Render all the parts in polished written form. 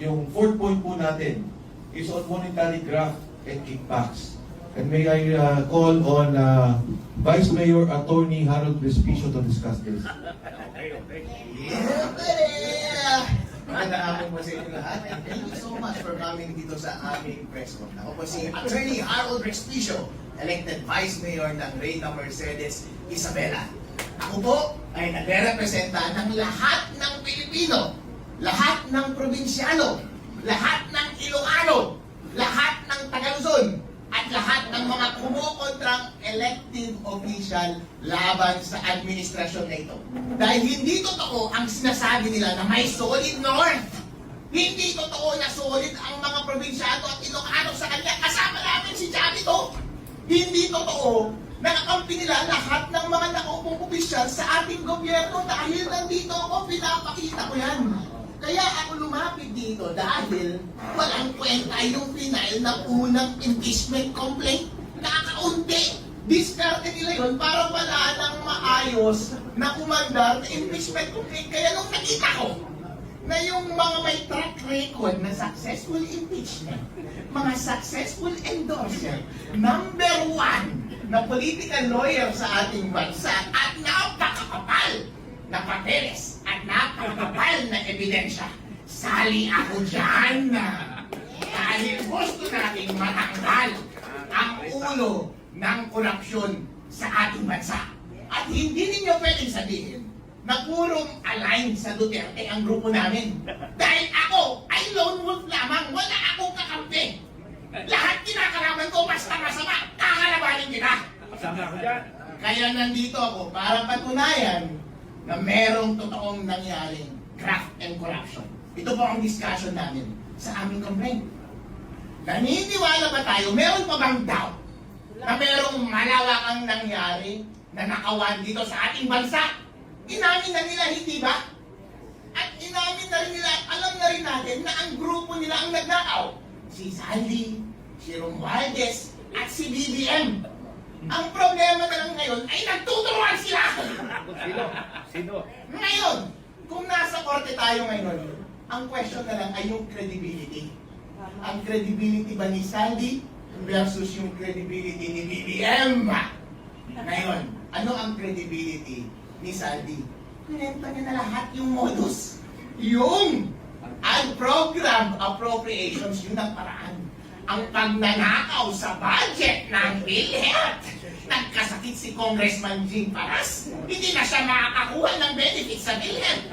Yung fourth point po natin is on monetary graft and kickbacks. And may I call on Vice Mayor Attorney Harold Respicio to discuss this. Magandang hapon po sa inyo lahat, and thank you so much for coming dito sa aming press con. Ako po si Attorney Harold Respicio, elected Vice Mayor ng Reyna Mercedes Isabela. Ako po ay nagre-representa ng lahat ng Pilipino, lahat ng probinsyano, lahat ng Ilocano, lahat ng Tagaluzon, at lahat ng mga kumukontrang elective official laban sa administrasyon na ito. Dahil hindi totoo ang sinasabi nila na may solid north. Hindi totoo na solid ang mga probinsyano at Ilocano sa kanya. Kasama namin si Javito. Hindi totoo na kakampi nila lahat ng mga nakaupong opisyal sa ating gobyerno dahil nandito ako, pinapakita ko yan. Kaya ako lumapit dito dahil walang kwenta yung final na unang impeachment complaint. Nakakaunti. Diskarte nila yun para wala ng maayos na kumandar na impeachment complaint. Kaya nung nakita ko na yung mga may track record na successful impeachment, mga successful endorser, number one na political lawyer sa ating bansa at napakakapal na papeles at napakakapal na ebidensya, sali ako dyan. Dahil gusto nating matanggal ang ulo ng korupsyon sa ating bansa. At hindi ninyo pwedeng sabihin na purong aligned sa Duterte ang grupo namin. Dahil ako ay lone wolf lamang, wala akong kakampi. Lahat kinakalaban ko basta masama, kakalabanin kita. Kasama ako dyan. Kaya nandito ako para patunayan na merong totoong nangyaring graft and corruption. Ito po ang discussion namin sa aming complaint. Naniniwala ba tayo, meron pa bang doubt na merong malawakang nangyari na nakawan dito sa ating bansa? Inamin na nila, hindi ba? At inamin na rin nila, alam na rin natin na ang grupo nila ang nagnakaw. Si Sandy, si Romualdez, at si BBM. Ang problema na lang ngayon ay nagtuturuan sila! Sino? Ngayon, kung nasa korte tayo ngayon, ang question na lang ay yung credibility. Ang credibility ba ni Sandy versus yung credibility ni BBM? Ngayon, ano ang credibility ni Sandy? Kinenta niya na lahat yung modus. Yung program appropriations, yun ang paraan. Ang pagnanakaw sa budget ng PhilHealth. Nagkasakit si Congressman Jing Paras, hindi na siya makakakuha ng benefits sa PhilHealth.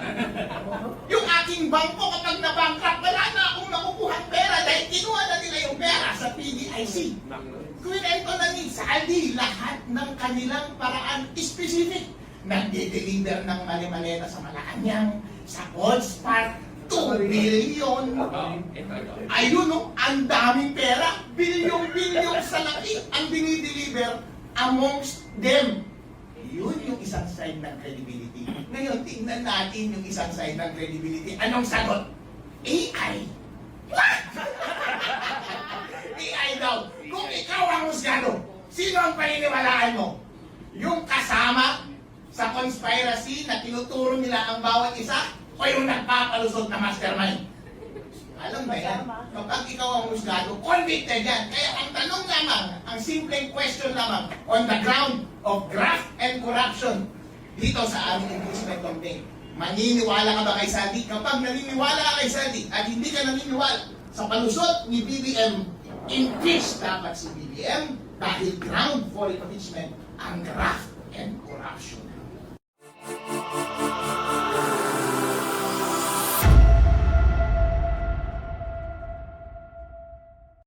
Yung aking bangko kapag na-bankrupt, wala na akong makukuha pera dahil kinuha na nila yung pera sa PDIC. Kwento na ni Saldi lahat ng kanilang paraan specific. Nagde-deliver ng mali-maleta sa Malacanang, sa Coles Park, 2 billion. Ayun no, ang daming pera. Bilyong-bilyong sa laki ang dinideliver amongst them. Yun yung isang side ng credibility. Ngayon, tingnan natin yung isang side ng credibility. Anong sagot? AI. What? AI daw. Kung ikaw ang husgado, sino ang paniniwalaan mo? Yung kasama sa conspiracy na tinuturo nila ang bawat isa? O yung nagpapalusot na mastermind? Alam ba yan? Kapag ikaw ang husgado, convicted yan. Kaya ang tanong lamang, ang simpleng question lamang, on the ground of graft and corruption, dito sa aming impeachment complaint, maniniwala ka ba kay Sandy? Kapag naniniwala ka kay Sandy at hindi ka naniniwala sa palusot ni BBM, impeach dapat si BBM dahil ground for impeachment ang graft and corruption.